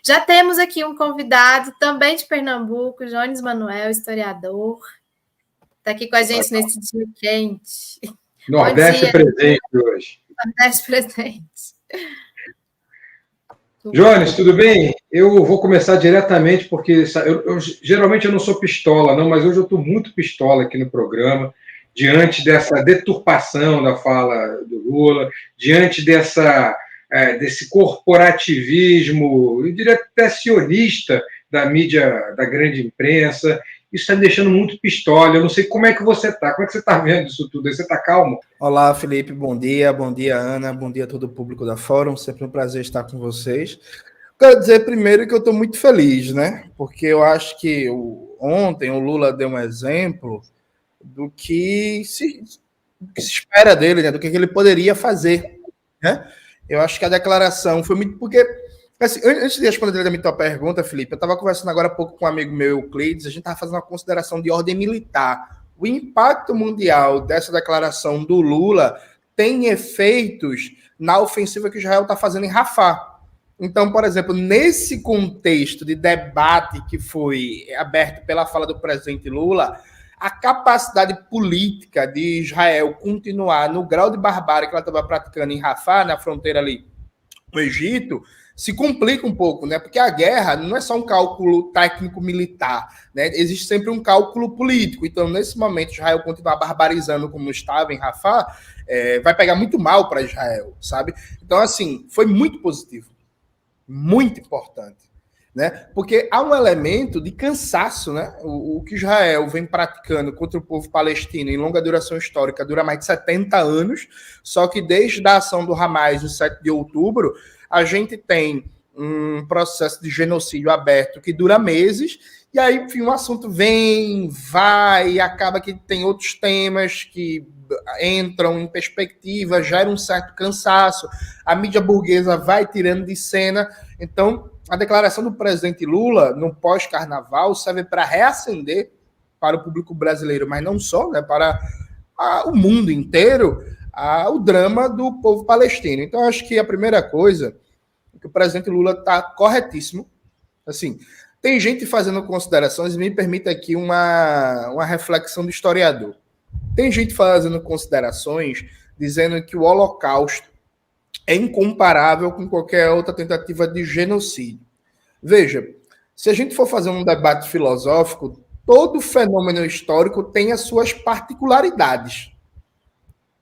Já temos aqui um convidado também de Pernambuco, Jones Manuel, historiador. Está aqui com a gente nesse dia quente. Nordeste presente hoje. Nordeste presente. Jones, tudo bem? Eu vou começar diretamente, porque geralmente eu não sou pistola, não, mas hoje eu estou muito pistola aqui no programa, diante dessa deturpação da fala do Lula, diante desse corporativismo, eu diria até sionista da mídia, da grande imprensa. Isso está me deixando muito pistola. Eu não sei como é que você está. Como é que você está vendo isso tudo? Você está calmo? Olá, Felipe. Bom dia, Ana. Bom dia a todo o público da Fórum. Sempre um prazer estar com vocês. Quero dizer primeiro que eu estou muito feliz, né? Porque eu acho que ontem o Lula deu um exemplo do que se espera dele, né? Do que ele poderia fazer, né? Eu acho que a declaração foi muito... Porque, assim, antes de responder a tua pergunta, Felipe, eu estava conversando agora há pouco com um amigo meu, Euclides, a gente estava fazendo uma consideração de ordem militar. O impacto mundial dessa declaração do Lula tem efeitos na ofensiva que Israel está fazendo em Rafah. Então, por exemplo, nesse contexto de debate que foi aberto pela fala do presidente Lula, a capacidade política de Israel continuar no grau de barbárie que ela estava praticando em Rafah, na fronteira ali com o Egito, se complica um pouco, né? Porque a guerra não é só um cálculo técnico-militar, né? Existe sempre um cálculo político. Então, nesse momento, Israel continuar barbarizando como estava em Rafah, vai pegar muito mal para Israel, sabe? Então, assim, foi muito positivo. Muito importante. Né? Porque há um elemento de cansaço, né? O que Israel vem praticando contra o povo palestino em longa duração histórica dura mais de 70 anos, só que desde a ação do Hamas, no 7 de outubro, a gente tem um processo de genocídio aberto que dura meses, e aí, enfim, o assunto vem, vai, e acaba que tem outros temas que entram em perspectiva, gera um certo cansaço, a mídia burguesa vai tirando de cena, então a declaração do presidente Lula no pós-carnaval serve para reacender para o público brasileiro, mas não só, né, para o mundo inteiro, o drama do povo palestino. Então, acho que a primeira coisa é que o presidente Lula está corretíssimo. Assim, tem gente fazendo considerações, me permita aqui uma reflexão do historiador. Tem gente fazendo considerações dizendo que o Holocausto é incomparável com qualquer outra tentativa de genocídio. Veja, se a gente for fazer um debate filosófico, todo fenômeno histórico tem as suas particularidades.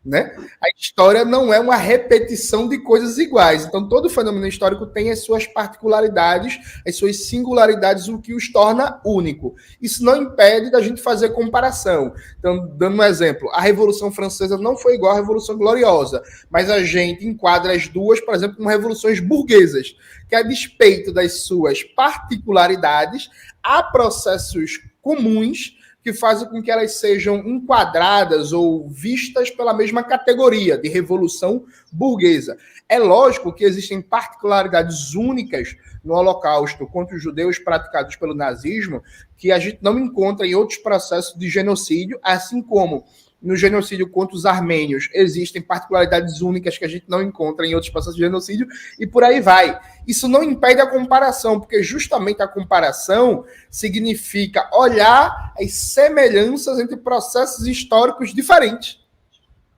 Né? A história não é uma repetição de coisas iguais. Então, todo fenômeno histórico tem as suas particularidades, as suas singularidades, o que os torna único. Isso não impede da gente fazer comparação. Então, dando um exemplo, a Revolução Francesa não foi igual à Revolução Gloriosa, mas a gente enquadra as duas, por exemplo, como revoluções burguesas, que a despeito das suas particularidades, há processos comuns que fazem com que elas sejam enquadradas ou vistas pela mesma categoria de revolução burguesa. É lógico que existem particularidades únicas no Holocausto contra os judeus praticados pelo nazismo que a gente não encontra em outros processos de genocídio, assim como no genocídio contra os armênios existem particularidades únicas que a gente não encontra em outros processos de genocídio, e por aí vai. Isso não impede a comparação, porque justamente a comparação significa olhar as semelhanças entre processos históricos diferentes.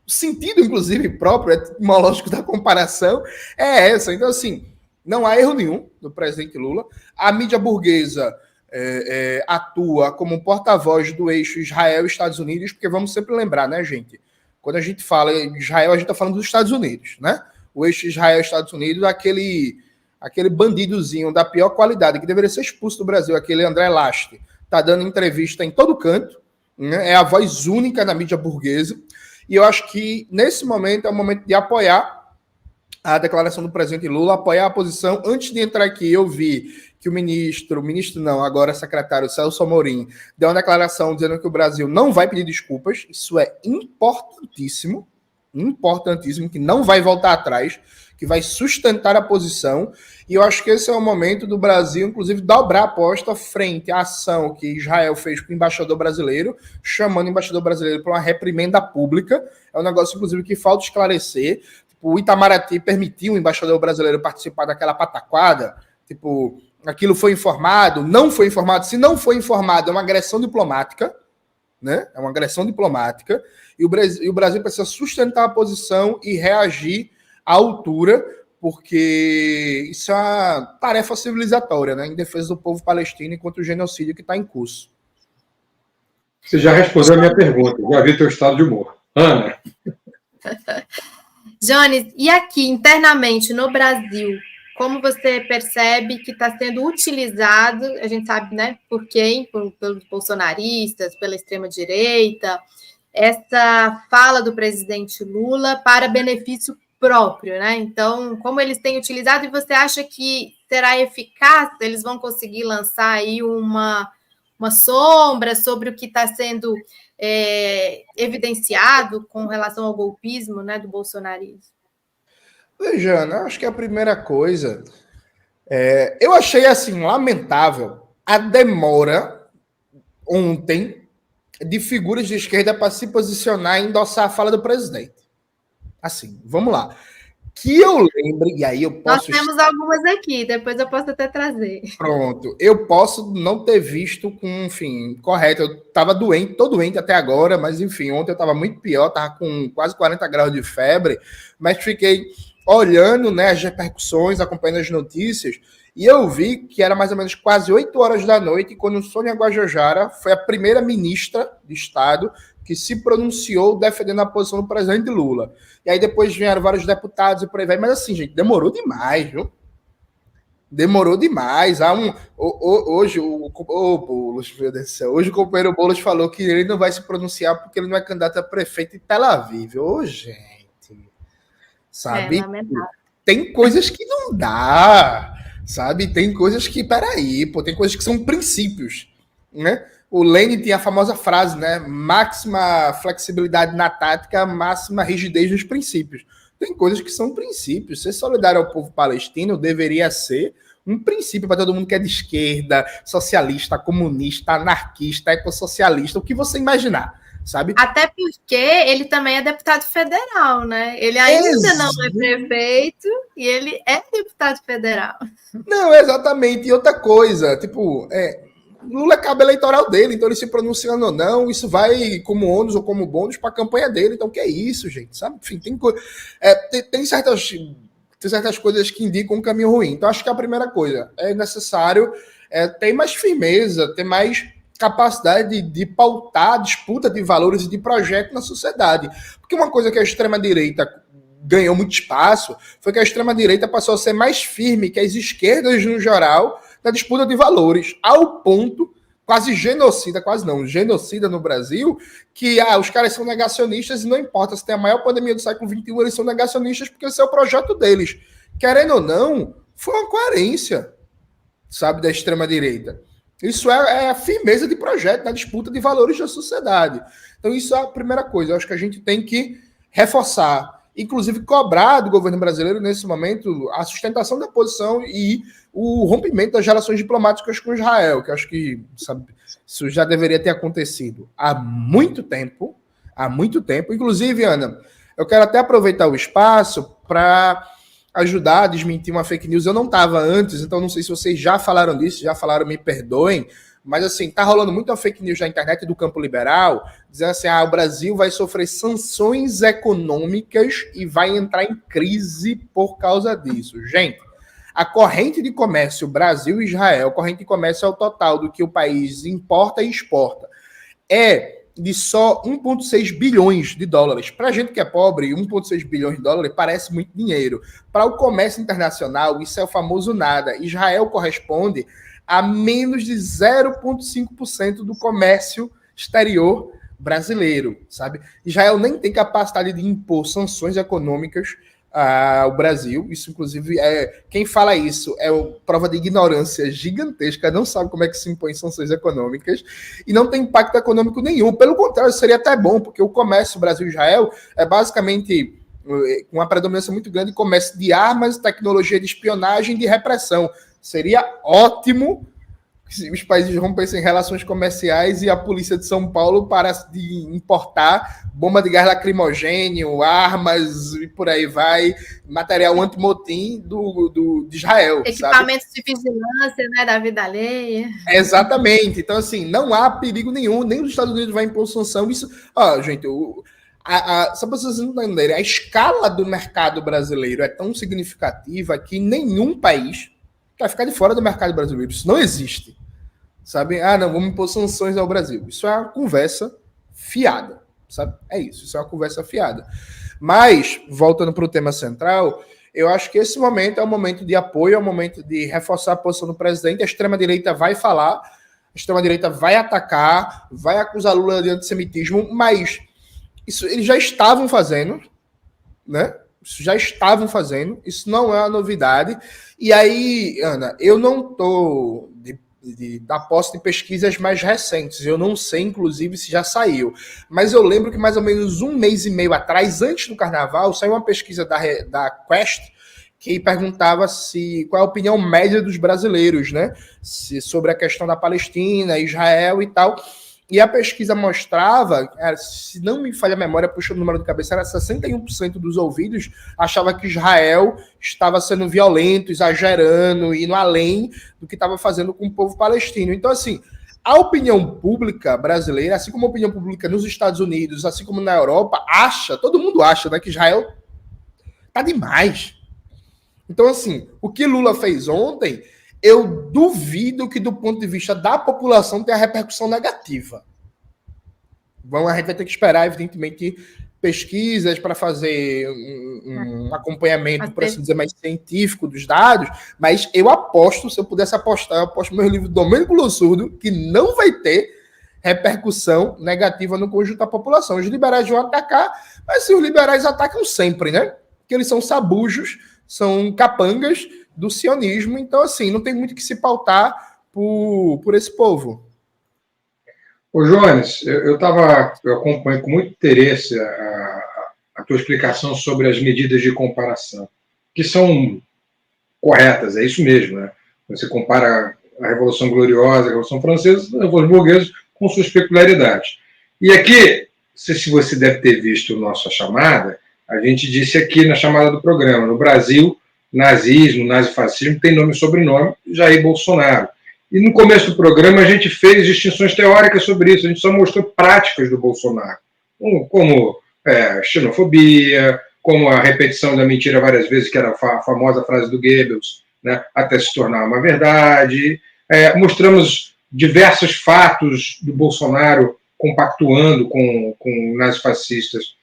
O sentido, inclusive, próprio, etimológico da comparação é essa. Então, assim, não há erro nenhum do presidente Lula. A mídia burguesa atua como porta-voz do eixo Israel e Estados Unidos, porque vamos sempre lembrar, né, gente? Quando a gente fala em Israel, a gente está falando dos Estados Unidos, né? O eixo Israel e Estados Unidos, aquele bandidozinho da pior qualidade, que deveria ser expulso do Brasil, aquele André Last, está dando entrevista em todo canto, né? É a voz única na mídia burguesa, e eu acho que nesse momento é o momento de apoiar a declaração do presidente Lula, apoiar a posição. Antes de entrar aqui, eu vi que o ministro não, agora secretário Celso Amorim, deu uma declaração dizendo que o Brasil não vai pedir desculpas. Isso é importantíssimo, que não vai voltar atrás, que vai sustentar a posição. E eu acho que esse é o momento do Brasil, inclusive, dobrar a aposta frente à ação que Israel fez com o embaixador brasileiro, chamando o embaixador brasileiro para uma reprimenda pública. É um negócio, inclusive, que falta esclarecer. O Itamaraty permitiu o embaixador brasileiro participar daquela pataquada, aquilo foi informado, não foi informado. Se não foi informado, é uma agressão diplomática, né? É uma agressão diplomática, e o Brasil precisa sustentar a posição e reagir à altura, porque isso é uma tarefa civilizatória, né? Em defesa do povo palestino contra o genocídio que está em curso. Você já respondeu a minha pergunta, já vi teu estado de humor. Ana. Jones, e aqui, internamente, no Brasil, como você percebe que está sendo utilizado, a gente sabe, né, por quem? Pelos bolsonaristas, pela extrema-direita, essa fala do presidente Lula para benefício próprio, né? Então, como eles têm utilizado, e você acha que será eficaz? Eles vão conseguir lançar aí uma sombra sobre o que está sendo evidenciado com relação ao golpismo, né, do bolsonarismo? Veja, Ana, acho que a primeira coisa... eu achei, assim, lamentável a demora ontem de figuras de esquerda para se posicionar e endossar a fala do presidente. Assim, vamos lá. Que eu lembre, e aí eu posso... Nós temos algumas aqui, depois eu posso até trazer. Pronto. Eu posso não ter visto com, enfim, correto. Eu estava doente, tô doente até agora, mas, enfim, ontem eu estava muito pior, estava com quase 40 graus de febre, mas fiquei olhando, né, as repercussões, acompanhando as notícias, e eu vi que era mais ou menos quase 8 horas da noite, quando Sônia Guajajara foi a primeira ministra de Estado que se pronunciou defendendo a posição do presidente Lula. E aí depois vieram vários deputados e por aí vai. Mas assim, gente, demorou demais, viu? Demorou demais. Hoje o Boulos, meu Deus do céu, hoje o companheiro Boulos falou que ele não vai se pronunciar porque ele não é candidato a prefeito em Tel Aviv. Ô, gente, sabe? Tem coisas que não dá, sabe? Tem coisas que, peraí, pô, tem coisas que são princípios, né? O Lenin tinha a famosa frase, né? Máxima flexibilidade na tática, máxima rigidez nos princípios. Tem coisas que são princípios. Ser solidário ao povo palestino deveria ser um princípio para todo mundo que é de esquerda, socialista, comunista, anarquista, ecossocialista, o que você imaginar, sabe? Até porque ele também é deputado federal, né? Ele ainda não é prefeito e ele é deputado federal. Não, exatamente. E outra coisa, tipo... Lula é cabo eleitoral dele, então ele se pronunciando ou não, isso vai como ônus ou como bônus para a campanha dele. Então, que é isso, gente? Sabe? Enfim, tem certas coisas que indicam um caminho ruim. Então, acho que a primeira coisa é necessário ter mais firmeza, ter mais capacidade de pautar a disputa de valores e de projeto na sociedade. Porque uma coisa que a extrema-direita ganhou muito espaço foi que a extrema-direita passou a ser mais firme que as esquerdas, no geral, na disputa de valores, ao ponto, genocida no Brasil, que os caras são negacionistas e não importa se tem a maior pandemia do século XXI, eles são negacionistas porque esse é o projeto deles. Querendo ou não, foi uma coerência, sabe, da extrema-direita. Isso é a firmeza de projeto na disputa de valores da sociedade. Então isso é a primeira coisa. Eu acho que a gente tem que reforçar, inclusive cobrar do governo brasileiro, nesse momento, a sustentação da posição e o rompimento das relações diplomáticas com Israel, que eu acho que, sabe, isso já deveria ter acontecido há muito tempo. Inclusive, Ana, eu quero até aproveitar o espaço para ajudar a desmentir uma fake news. Eu não estava antes, então não sei se vocês já falaram disso, já falaram, me perdoem, mas assim, tá rolando muita fake news na internet do campo liberal, dizendo assim, o Brasil vai sofrer sanções econômicas e vai entrar em crise por causa disso. Gente, a corrente de comércio Brasil-Israel, corrente de comércio é o total do que o país importa e exporta. É de só 1,6 bilhões de dólares. Para a gente que é pobre, 1,6 bilhões de dólares parece muito dinheiro. Para o comércio internacional, isso é o famoso nada. Israel corresponde a menos de 0,5% do comércio exterior brasileiro, sabe? Israel nem tem capacidade de impor sanções econômicas ao Brasil. Isso, inclusive, quem fala isso é prova de ignorância gigantesca, não sabe como é que se impõe sanções econômicas e não tem impacto econômico nenhum. Pelo contrário, seria até bom, porque o comércio Brasil-Israel é basicamente com uma predominância muito grande de comércio de armas, tecnologia de espionagem e de repressão. Seria ótimo se os países rompessem relações comerciais e a polícia de São Paulo parasse de importar bomba de gás lacrimogênio, armas e por aí vai, material antimotim de Israel. Equipamentos, sabe? De vigilância, né, da vida alheia. Exatamente. Então, assim, não há perigo nenhum, nem os Estados Unidos vai impor sanção. Isso, gente, só para vocês entenderem, a escala do mercado brasileiro é tão significativa que nenhum país quer ficar de fora do mercado brasileiro. Isso não existe. Sabe? Não, vamos impor sanções ao Brasil. Isso é uma conversa fiada. Sabe? É isso. Isso é uma conversa fiada. Mas, voltando para o tema central, eu acho que esse momento é um momento de apoio, é um momento de reforçar a posição do presidente. A extrema-direita vai falar, a extrema-direita vai atacar, vai acusar Lula de antissemitismo, mas isso eles já estavam fazendo, né? Isso já estavam fazendo, isso não é uma novidade. E aí, Ana, eu não estou da posse de pesquisas mais recentes, eu não sei, inclusive, se já saiu. Mas eu lembro que mais ou menos 1 mês e meio atrás, antes do Carnaval, saiu uma pesquisa da Quest que perguntava qual é a opinião média dos brasileiros, né? Sobre a questão da Palestina, Israel e tal. E a pesquisa mostrava, se não me falha a memória, puxando o número de cabeça, era 61% dos ouvidos achava que Israel estava sendo violento, exagerando, indo além do que estava fazendo com o povo palestino. Então, assim, a opinião pública brasileira, assim como a opinião pública nos Estados Unidos, assim como na Europa, todo mundo acha, né, que Israel tá demais. Então, assim, o que Lula fez ontem, eu duvido que, do ponto de vista da população, tenha repercussão negativa. A gente vai ter que esperar, evidentemente, pesquisas para fazer um acompanhamento, por assim dizer, mais científico dos dados, mas eu aposto, se eu pudesse apostar, eu aposto no meu livro Domênico Lossurdo, que não vai ter repercussão negativa no conjunto da população. Os liberais vão atacar, mas se os liberais atacam sempre, né? Porque eles são sabujos, são capangas do sionismo, então, assim, não tem muito que se pautar por esse povo. Ô, Jones, eu acompanho com muito interesse a tua explicação sobre as medidas de comparação, que são corretas, é isso mesmo, né? Você compara a Revolução Gloriosa, a Revolução Francesa, a Revolução Burguesa, com suas peculiaridades. E aqui, não sei se você deve ter visto nossa chamada, a gente disse aqui na chamada do programa, no Brasil, nazismo, nazifascismo, tem nome e sobrenome, Jair Bolsonaro. E no começo do programa a gente fez distinções teóricas sobre isso, a gente só mostrou práticas do Bolsonaro, como xenofobia, como a repetição da mentira várias vezes, que era a famosa frase do Goebbels, né, até se tornar uma verdade. Mostramos diversos fatos do Bolsonaro compactuando com nazifascistas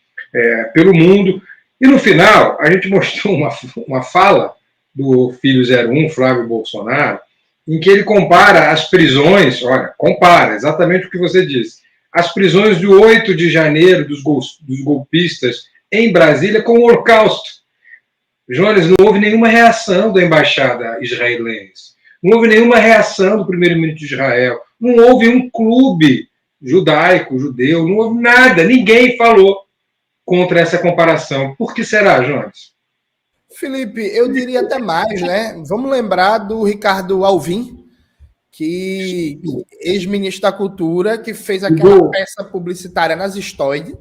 pelo mundo. E no final, a gente mostrou uma fala do filho 01, Flávio Bolsonaro, em que ele compara as prisões, compara exatamente o que você disse, as prisões de 8 de janeiro dos golpistas em Brasília com o Holocausto. Jones, não houve nenhuma reação da embaixada israelense, não houve nenhuma reação do primeiro-ministro de Israel, não houve um clube judaico, judeu, não houve nada, ninguém falou contra essa comparação. Por que será, Jones? Felipe, eu diria até mais, né? Vamos lembrar do Ricardo Alvim, que ex-ministro da Cultura, que fez aquela peça publicitária nazistoide.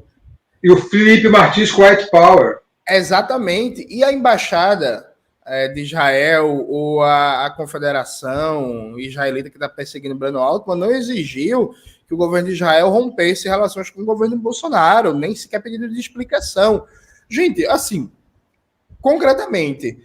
E o Felipe Martins com White Power. Exatamente. E a embaixada de Israel ou a confederação israelita que está perseguindo Breno Altman não exigiu que o governo de Israel rompesse relações com o governo Bolsonaro, nem sequer pedido de explicação. Gente, assim, concretamente,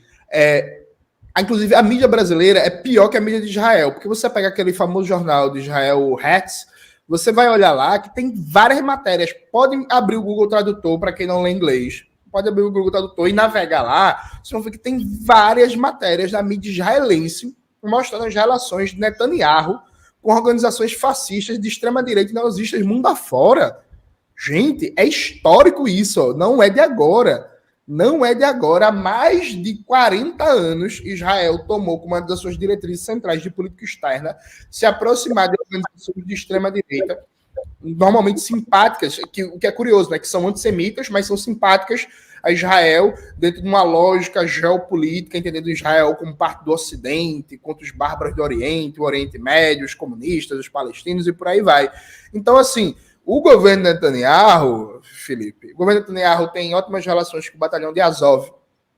inclusive a mídia brasileira é pior que a mídia de Israel, porque você pega aquele famoso jornal de Israel, o Haaretz, você vai olhar lá que tem várias matérias. Pode abrir o Google Tradutor para quem não lê inglês. Pode abrir o Google Tradutor e navegar lá. Vocês vão ver que tem várias matérias da mídia israelense mostrando as relações de Netanyahu com organizações fascistas de extrema-direita e nazistas mundo afora. Gente, é histórico isso, ó. Não é de agora. Não é de agora. Há mais de 40 anos, Israel tomou como uma das suas diretrizes centrais de política externa se aproximar de organizações de extrema-direita, normalmente simpáticas, o que é curioso, né? Que são antissemitas, mas são simpáticas a Israel dentro de uma lógica geopolítica, entendendo Israel como parte do Ocidente, contra os bárbaros do Oriente, o Oriente Médio, os comunistas, os palestinos e por aí vai. Então, assim, o governo Netanyahu, Felipe, o governo Netanyahu tem ótimas relações com o batalhão de Azov,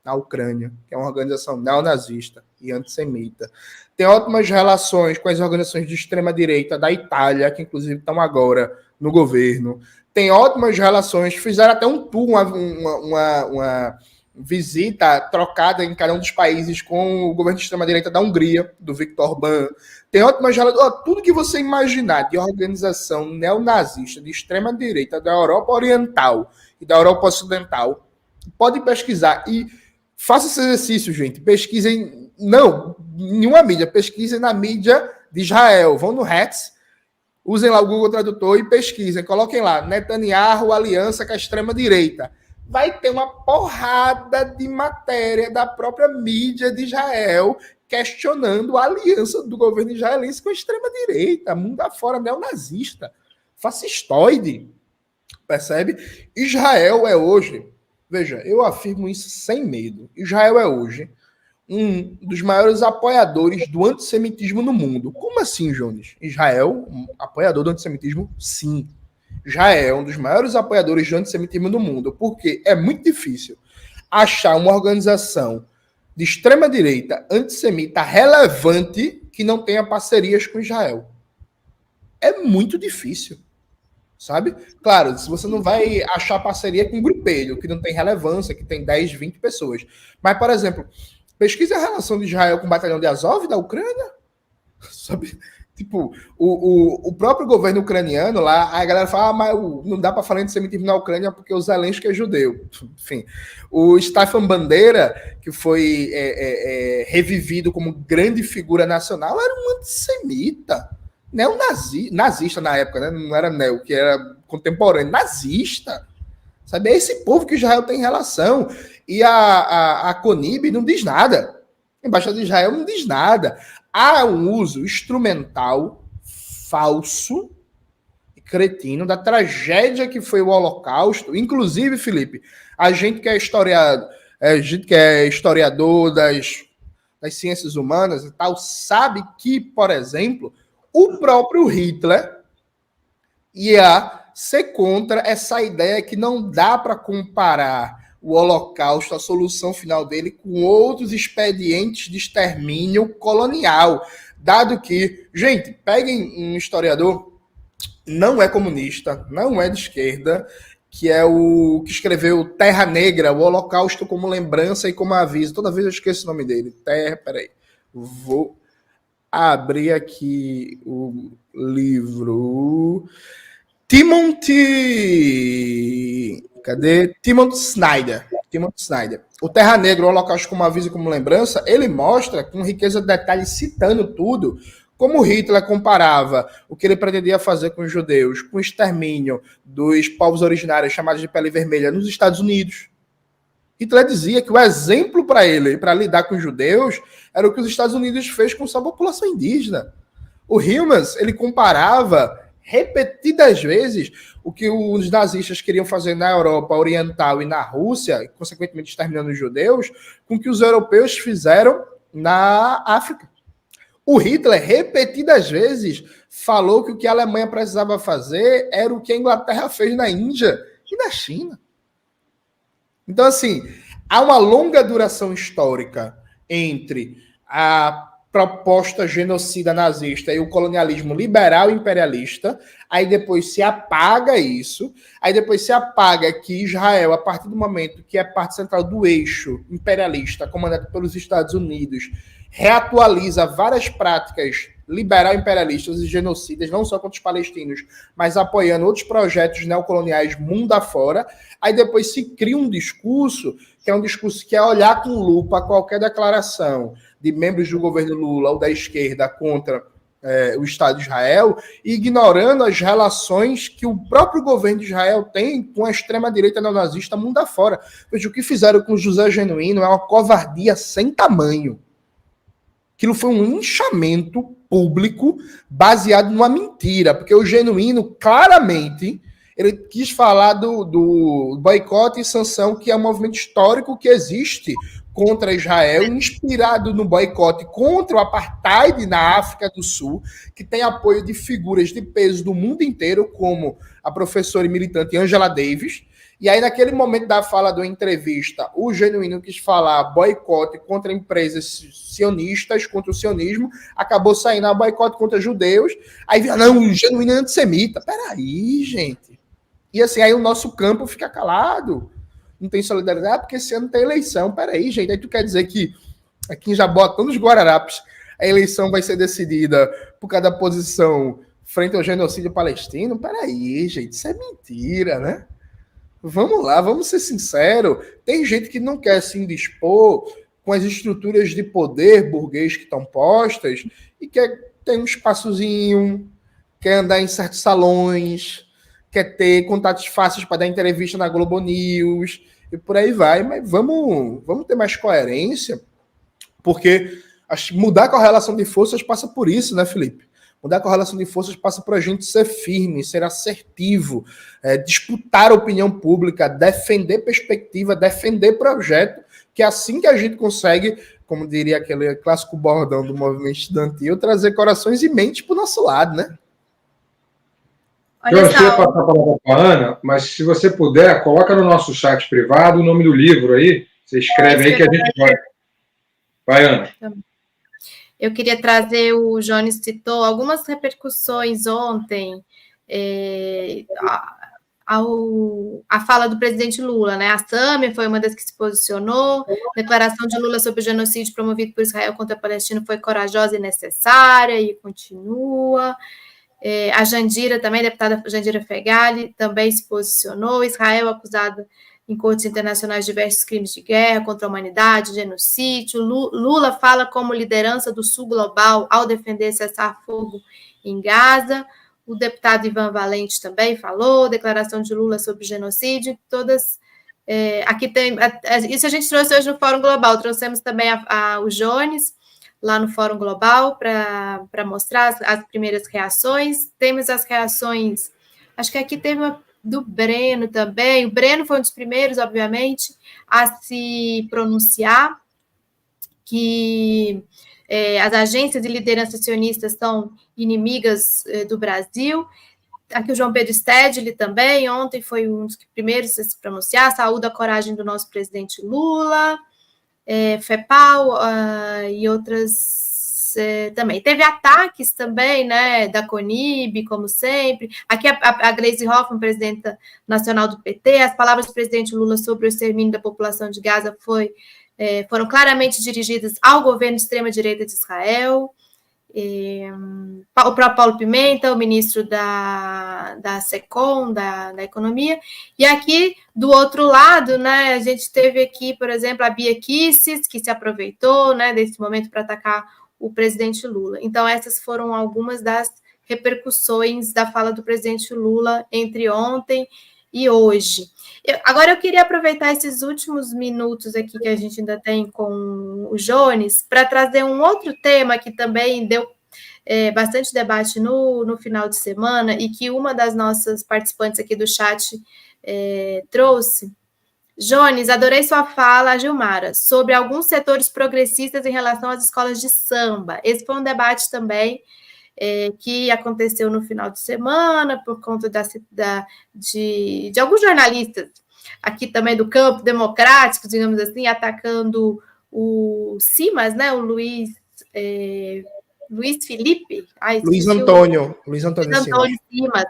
na Ucrânia, que é uma organização neonazista e antissemita. Tem ótimas relações com as organizações de extrema-direita da Itália, que inclusive estão agora no governo. Tem ótimas relações, fizeram até um tour, uma visita trocada em cada um dos países com o governo de extrema-direita da Hungria, do Viktor Orbán. Tem ótimas relações, tudo que você imaginar de organização neonazista de extrema-direita da Europa Oriental e da Europa Ocidental, pode pesquisar e faça esse exercício, gente. Pesquisem, não, nenhuma mídia, pesquisem na mídia de Israel. Vão no Hacks, usem lá o Google Tradutor e pesquisem. Coloquem lá, Netanyahu, aliança com a extrema-direita. Vai ter uma porrada de matéria da própria mídia de Israel questionando a aliança do governo israelense com a extrema-direita, mundo afora neonazista, fascistoide. Percebe? Israel é hoje, veja, eu afirmo isso sem medo, Israel é hoje um dos maiores apoiadores do antissemitismo no mundo. Como assim, Jones? Israel, um apoiador do antissemitismo? Sim. Israel é um dos maiores apoiadores do antissemitismo no mundo, porque é muito difícil achar uma organização de extrema-direita antissemita relevante que não tenha parcerias com Israel. É muito difícil, sabe? Claro, se você não vai achar parceria com um grupelho, que não tem relevância, que tem 10, 20 pessoas. Mas, por exemplo, pesquise a relação de Israel com o batalhão de Azov da Ucrânia, sabe? Tipo, o próprio governo ucraniano lá, a galera fala, mas não dá para falar de antissemitismo na Ucrânia porque o Zelensky é judeu. Enfim, o Stefan Bandeira, que foi revivido como grande figura nacional, era um antissemita, nazista na época, né? Não era neo, que era contemporâneo, nazista. Sabe? É esse povo que Israel tem relação. E a CONIB não diz nada. A Embaixada de Israel não diz nada. Há um uso instrumental, falso e cretino da tragédia que foi o Holocausto. Inclusive, Felipe, a gente que é historiador das ciências humanas e tal, sabe que, por exemplo, o próprio Hitler ia ser contra essa ideia que não dá para comparar o Holocausto, a solução final dele, com outros expedientes de extermínio colonial. Dado que, gente, peguem um historiador, não é comunista, não é de esquerda, que é o que escreveu Terra Negra, o Holocausto como lembrança e como aviso. Toda vez eu esqueço o nome dele. Peraí. Vou abrir aqui o livro. Timothy Snyder. O Terra Negra, o Holocausto como aviso e como lembrança, ele mostra com riqueza de detalhes, citando tudo, como Hitler comparava o que ele pretendia fazer com os judeus, com o extermínio dos povos originários chamados de pele vermelha nos Estados Unidos. Hitler dizia que o exemplo para ele, para lidar com os judeus, era o que os Estados Unidos fez com sua população indígena. O Hillmans, ele comparava repetidas vezes o que os nazistas queriam fazer na Europa Oriental e na Rússia, e consequentemente exterminando os judeus, com o que os europeus fizeram na África. O Hitler, repetidas vezes, falou que o que a Alemanha precisava fazer era o que a Inglaterra fez na Índia e na China. Então, assim, há uma longa duração histórica entre a proposta genocida nazista e o colonialismo liberal imperialista, aí depois se apaga isso, aí depois se apaga que Israel, a partir do momento que é parte central do eixo imperialista, comandado pelos Estados Unidos, reatualiza várias práticas liberal imperialistas e genocidas, não só contra os palestinos, mas apoiando outros projetos neocoloniais mundo afora, aí depois se cria um discurso que é um discurso que é olhar com lupa qualquer declaração de membros do governo Lula ou da esquerda contra o Estado de Israel, ignorando as relações que o próprio governo de Israel tem com a extrema-direita neonazista mundo afora. Veja, o que fizeram com José Genuíno é uma covardia sem tamanho. Aquilo foi um linchamento público baseado numa mentira, porque o Genuíno, claramente, ele quis falar do boicote e sanção, que é um movimento histórico que existe contra Israel, inspirado no boicote contra o apartheid na África do Sul, que tem apoio de figuras de peso do mundo inteiro, como a professora e militante Angela Davis. E aí, naquele momento da fala da entrevista, o Genuíno quis falar boicote contra empresas sionistas, contra o sionismo, acabou saindo a boicote contra judeus. Aí, não, o Genuíno é antissemita. Peraí, gente. E assim, aí o nosso campo fica calado. Não tem solidariedade, porque esse ano tem eleição. Peraí, gente. Aí tu quer dizer que aqui em Jabotão, nos Guararapes, a eleição vai ser decidida por cada posição frente ao genocídio palestino? Peraí, gente. Isso é mentira, né? Vamos lá, vamos ser sinceros. Tem gente que não quer se indispor com as estruturas de poder burguês que estão postas e quer ter um espaçozinho, quer andar em certos salões, quer ter contatos fáceis para dar entrevista na Globo News e por aí vai. Mas vamos ter mais coerência, porque mudar a correlação de forças passa por isso, né, Felipe? Mudar a correlação de forças passa por a gente ser firme, ser assertivo, disputar a opinião pública, defender perspectiva, defender projeto, que é assim que a gente consegue, como diria aquele clássico bordão do movimento estudantil, trazer corações e mentes para o nosso lado, né? Eu queria passar a palavra para a Ana, mas se você puder, coloca no nosso chat privado o nome do livro aí, você escreve aí que a gente vai. Vai, Ana. Eu queria trazer, o Jones citou algumas repercussões ontem, a fala do presidente Lula, né? A Sâmia foi uma das que se posicionou, a declaração de Lula sobre o genocídio promovido por Israel contra a Palestina foi corajosa e necessária, e continua. A Jandira também, a deputada Jandira Fegali, também se posicionou. Israel acusado em cortes internacionais de diversos crimes de guerra contra a humanidade, genocídio. Lula fala como liderança do Sul global ao defender cessar-fogo em Gaza. O deputado Ivan Valente também falou, declaração de Lula sobre genocídio, todas... aqui tem... Isso a gente trouxe hoje no Fórum Global, trouxemos também o Jones, lá no Fórum Global, para mostrar as primeiras reações. Temos as reações... Acho que aqui teve uma do Breno também. O Breno foi um dos primeiros, obviamente, a se pronunciar que as agências de liderança sionistas são inimigas do Brasil. Aqui o João Pedro Stedley também, ontem foi um dos primeiros a se pronunciar, saúda a coragem do nosso presidente Lula, FEPAL e outras também. Teve ataques também, né, da CONIB, como sempre. Aqui a Gleisi Hoffmann, presidenta nacional do PT, as palavras do presidente Lula sobre o extermínio da população de Gaza foram claramente dirigidas ao governo de extrema-direita de Israel. O próprio Paulo Pimenta, o ministro da SECOM, da Economia. E aqui, do outro lado, né, a gente teve aqui, por exemplo, a Bia Kicis, que se aproveitou, né, desse momento para atacar o presidente Lula. Então, essas foram algumas das repercussões da fala do presidente Lula entre ontem e hoje. Agora, eu queria aproveitar esses últimos minutos aqui que a gente ainda tem com o Jones para trazer um outro tema que também deu bastante debate no final de semana e que uma das nossas participantes aqui do chat trouxe. Jones, adorei sua fala, Gilmara, sobre alguns setores progressistas em relação às escolas de samba. Esse foi um debate também que aconteceu no final de semana, por conta de alguns jornalistas aqui também do campo democrático, digamos assim, atacando o Simas, né, o Luiz Felipe? Luiz Antônio Simas.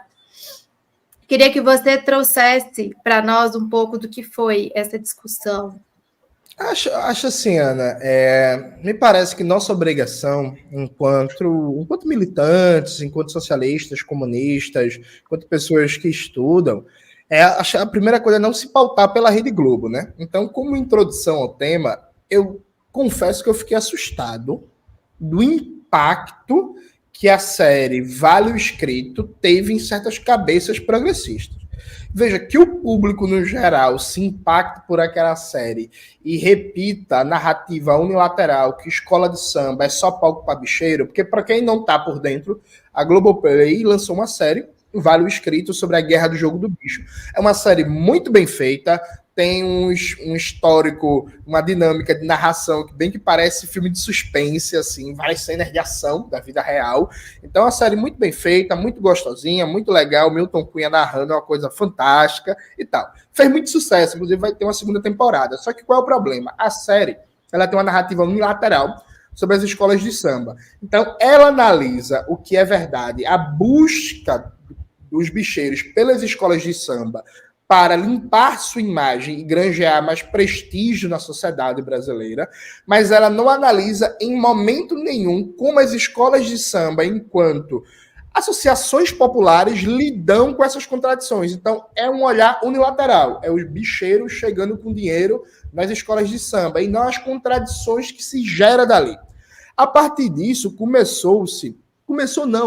Queria que você trouxesse para nós um pouco do que foi essa discussão. Acho assim, Ana, me parece que nossa obrigação, enquanto militantes, enquanto socialistas, comunistas, enquanto pessoas que estudam, a primeira coisa é não se pautar pela Rede Globo, né? Então, como introdução ao tema, eu confesso que eu fiquei assustado do impacto que a série Vale o Escrito teve em certas cabeças progressistas. Veja, que o público, no geral, se impacte por aquela série e repita a narrativa unilateral que escola de samba é só palco para bicheiro, porque para quem não está por dentro, a Globoplay lançou uma série um Vale o Escrito sobre a Guerra do Jogo do Bicho. É uma série muito bem feita, tem um histórico, uma dinâmica de narração que bem que parece filme de suspense, assim, várias cenas de ação da vida real. Então, é uma série muito bem feita, muito gostosinha, muito legal. Milton Cunha narrando é uma coisa fantástica e tal. Fez muito sucesso, inclusive vai ter uma segunda temporada. Só que qual é o problema? A série, ela tem uma narrativa unilateral sobre as escolas de samba. Então, ela analisa o que é verdade, a busca dos bicheiros pelas escolas de samba para limpar sua imagem e granjear mais prestígio na sociedade brasileira, mas ela não analisa em momento nenhum como as escolas de samba, enquanto associações populares, lidam com essas contradições. Então, é um olhar unilateral, é os bicheiros chegando com dinheiro nas escolas de samba, e não as contradições que se gera dali. A partir disso,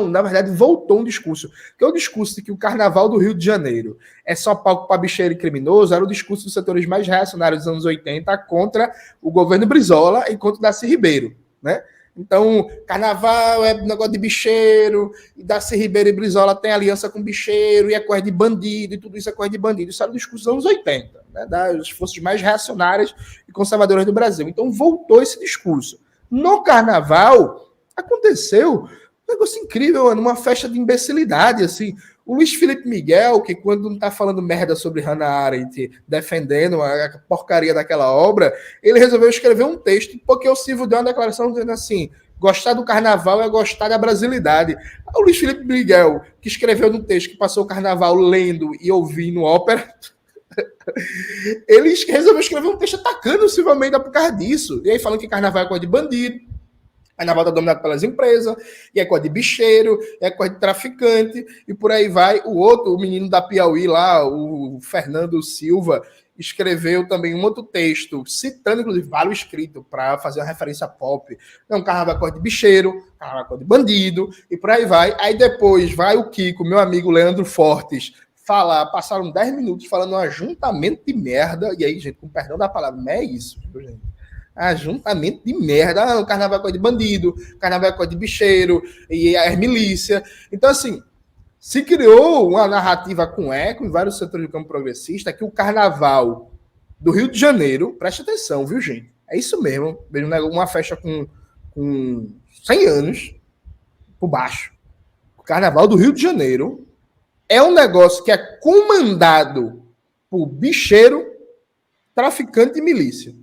na verdade, voltou um discurso, que é o discurso de que o Carnaval do Rio de Janeiro é só palco para bicheiro e criminoso, era o discurso dos setores mais reacionários dos anos 80 contra o governo Brizola e contra o Darcy Ribeiro, né? Então, Carnaval é negócio de bicheiro, e Darcy Ribeiro e Brizola tem aliança com bicheiro, e é coisa de bandido, e tudo isso é coisa de bandido. Isso era o discurso dos anos 80, né, das forças mais reacionárias e conservadoras do Brasil. Então, voltou esse discurso. No Carnaval, aconteceu um negócio incrível, mano, uma festa de imbecilidade, assim. O Luiz Felipe Miguel, que quando não tá falando merda sobre Hannah Arendt, defendendo a porcaria daquela obra, ele resolveu escrever um texto, porque o Silvio deu uma declaração dizendo assim: gostar do carnaval é gostar da brasilidade. O Luiz Felipe Miguel, que escreveu no texto que passou o carnaval lendo e ouvindo ópera, ele resolveu escrever um texto atacando o Silvio Almeida por causa disso. E aí falando que carnaval é coisa de bandido, carnaval está dominado pelas empresas, e é coisa de bicheiro, é coisa de traficante, e por aí vai. O outro, o menino da Piauí lá, o Fernando Silva, escreveu também um outro texto, citando, inclusive, Vale o Escrito, para fazer uma referência pop. Não, carnaval é coisa de bicheiro, carnaval é coisa de bandido, e por aí vai. Aí depois vai o Kiko, meu amigo Leandro Fortes, passaram 10 minutos falando um ajuntamento de merda, e aí, gente, com perdão da palavra, não é isso, gente. Ajuntamento de merda. O carnaval é coisa de bandido, o carnaval é coisa de bicheiro, e as milícia. Então, assim, se criou uma narrativa com eco em vários setores do campo progressista que o carnaval do Rio de Janeiro, preste atenção, viu, gente? É isso mesmo. Veja uma festa com 100 anos por baixo. O carnaval do Rio de Janeiro é um negócio que é comandado por bicheiro, traficante e milícia.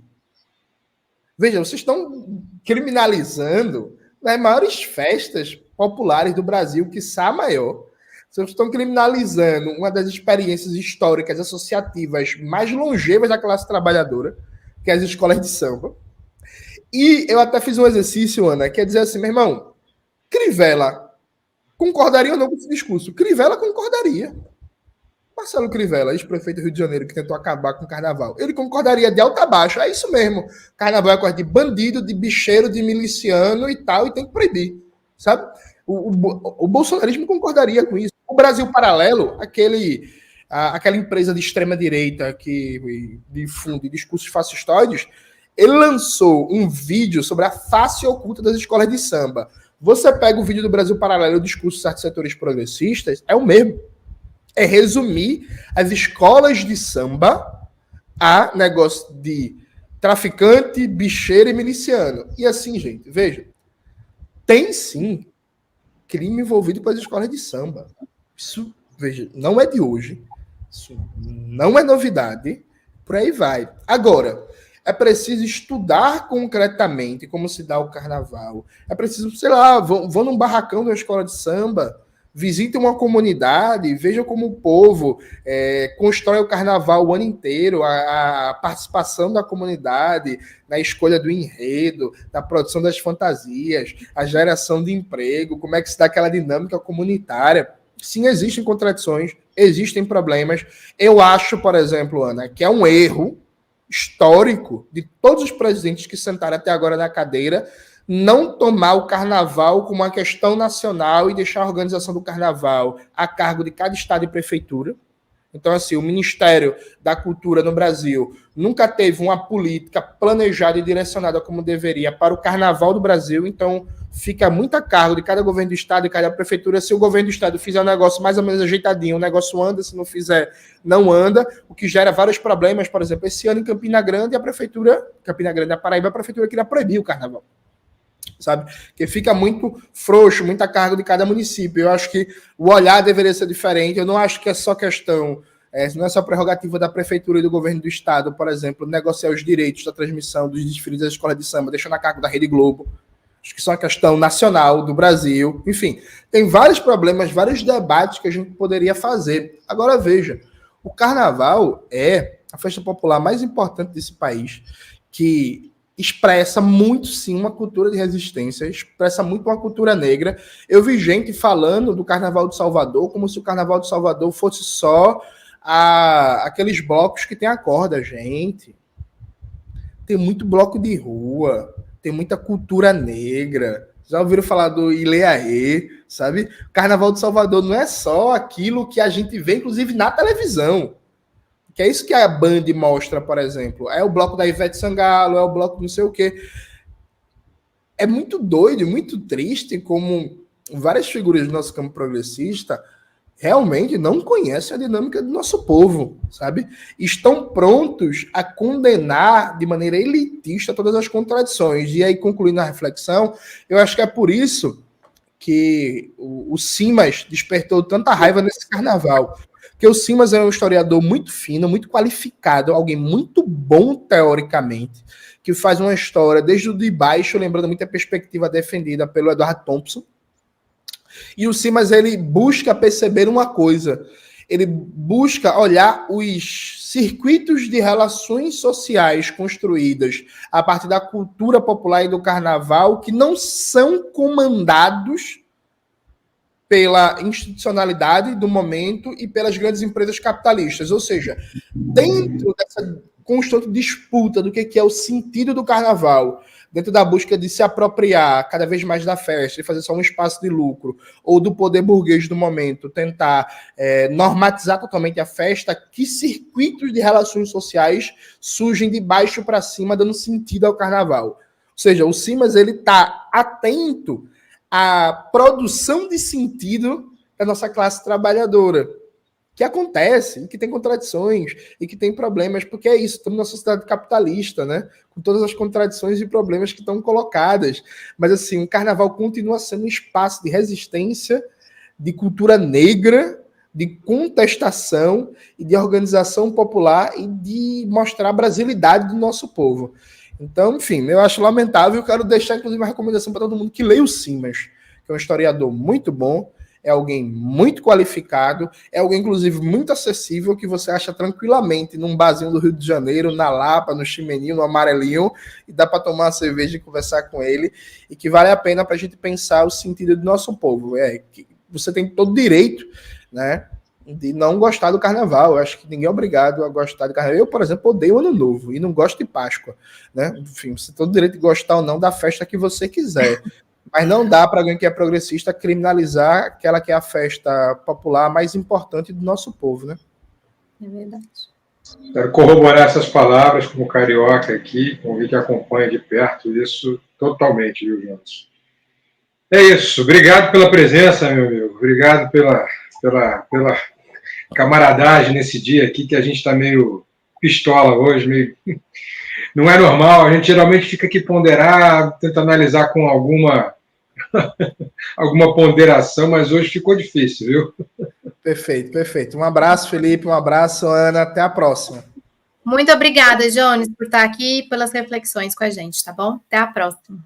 Veja, vocês estão criminalizando as maiores festas populares do Brasil, quiçá a maior. Vocês estão criminalizando uma das experiências históricas associativas mais longevas da classe trabalhadora, que é as escolas de samba. E eu até fiz um exercício, Ana, que é dizer assim, meu irmão, Crivella concordaria ou não com esse discurso? Crivella concordaria. Marcelo Crivella, ex-prefeito do Rio de Janeiro, que tentou acabar com o carnaval, ele concordaria de alto a baixo. É isso mesmo. Carnaval é coisa de bandido, de bicheiro, de miliciano e tal, e tem que proibir. Sabe? O bolsonarismo concordaria com isso. O Brasil Paralelo, aquela empresa de extrema-direita que difunde discursos fascistoides, ele lançou um vídeo sobre a face oculta das escolas de samba. Você pega o vídeo do Brasil Paralelo e o discurso de certos setores progressistas, é o mesmo. É resumir as escolas de samba a negócio de traficante, bicheiro e miliciano. E assim, gente, veja, tem sim crime envolvido com as escolas de samba. Isso, veja, não é de hoje. Isso não é novidade. Por aí vai. Agora, é preciso estudar concretamente como se dá o carnaval. É preciso, sei lá, vão num barracão da escola de samba, visitem uma comunidade, vejam como o povo constrói o carnaval o ano inteiro, a participação da comunidade na escolha do enredo, na produção das fantasias, a geração de emprego, como é que se dá aquela dinâmica comunitária. Sim, existem contradições, existem problemas. Eu acho, por exemplo, Ana, que é um erro histórico de todos os presidentes que sentaram até agora na cadeira não tomar o carnaval como uma questão nacional e deixar a organização do carnaval a cargo de cada estado e prefeitura. Então, assim, o Ministério da Cultura no Brasil nunca teve uma política planejada e direcionada como deveria para o carnaval do Brasil. Então, fica muito a cargo de cada governo do estado e cada prefeitura. Se o governo do estado fizer um negócio mais ou menos ajeitadinho, o negócio anda, se não fizer, não anda, o que gera vários problemas. Por exemplo, esse ano em Campina Grande, Campina Grande da Paraíba, a prefeitura queria proibir o carnaval, sabe? Que fica muito frouxo, muita carga de cada município. Eu acho que o olhar deveria ser diferente. Eu não acho que é só questão, não é só prerrogativa da prefeitura e do governo do estado, por exemplo, negociar os direitos da transmissão dos desfiles da escola de samba, deixando a cargo da Rede Globo. Acho que isso é uma questão nacional do Brasil. Enfim, tem vários problemas, vários debates que a gente poderia fazer. Agora, veja, o carnaval é a festa popular mais importante desse país, que expressa muito, sim, uma cultura de resistência, expressa muito uma cultura negra. Eu vi gente falando do Carnaval de Salvador como se o Carnaval de Salvador fosse só aqueles blocos que tem a corda, gente. Tem muito bloco de rua, tem muita cultura negra. Já ouviram falar do Ileaê, sabe? Carnaval de Salvador não é só aquilo que a gente vê, inclusive, na televisão. Que é isso que a Band mostra, por exemplo. É o bloco da Ivete Sangalo, é o bloco não sei o quê. É muito doido, muito triste como várias figuras do nosso campo progressista realmente não conhecem a dinâmica do nosso povo, sabe? Estão prontos a condenar de maneira elitista todas as contradições. E aí, concluindo a reflexão, eu acho que é por isso que o Simas despertou tanta raiva nesse carnaval. Porque o Simas é um historiador muito fino, muito qualificado, alguém muito bom teoricamente, que faz uma história desde o de baixo, lembrando muito a perspectiva defendida pelo Edward Thompson. E o Simas, ele busca perceber uma coisa, ele busca olhar os circuitos de relações sociais construídas a partir da cultura popular e do carnaval que não são comandados pela institucionalidade do momento e pelas grandes empresas capitalistas. Ou seja, dentro dessa constante disputa do que é o sentido do carnaval, dentro da busca de se apropriar cada vez mais da festa e fazer só um espaço de lucro, ou do poder burguês do momento, tentar normatizar totalmente a festa, que circuitos de relações sociais surgem de baixo para cima, dando sentido ao carnaval. Ou seja, o Simas está atento à produção de sentido da nossa classe trabalhadora, que acontece, e que tem contradições, e que tem problemas, porque é isso, estamos numa sociedade capitalista, né? Com todas as contradições e problemas que estão colocadas. Mas, assim, o carnaval continua sendo um espaço de resistência, de cultura negra, de contestação e de organização popular e de mostrar a brasilidade do nosso povo. Então, enfim, eu acho lamentável. Eu quero deixar, inclusive, uma recomendação para todo mundo que leia o Simas, que é um historiador muito bom, é alguém muito qualificado, é alguém, inclusive, muito acessível, que você acha tranquilamente num barzinho do Rio de Janeiro, na Lapa, no Chimeninho, no Amarelinho, e dá para tomar uma cerveja e conversar com ele, e que vale a pena para a gente pensar o sentido do nosso povo. Que você tem todo direito, né, de não gostar do carnaval. Eu acho que ninguém é obrigado a gostar do carnaval. Eu, por exemplo, odeio o Ano Novo e não gosto de Páscoa, né? Enfim, você tem todo direito de gostar ou não da festa que você quiser. Mas não dá para alguém que é progressista criminalizar aquela que é a festa popular mais importante do nosso povo, né? É verdade. Quero corroborar essas palavras como carioca aqui, como que acompanha de perto isso totalmente, viu, Jonas? É isso. Obrigado pela presença, meu amigo. Obrigado pela camaradagem nesse dia aqui, que a gente está meio pistola hoje, meio... Não é normal, a gente geralmente fica aqui ponderar, tenta analisar com alguma ponderação, mas hoje ficou difícil, viu? Perfeito, perfeito. Um abraço, Felipe, um abraço, Ana, até a próxima. Muito obrigada, Jones, por estar aqui e pelas reflexões com a gente, tá bom? Até a próxima.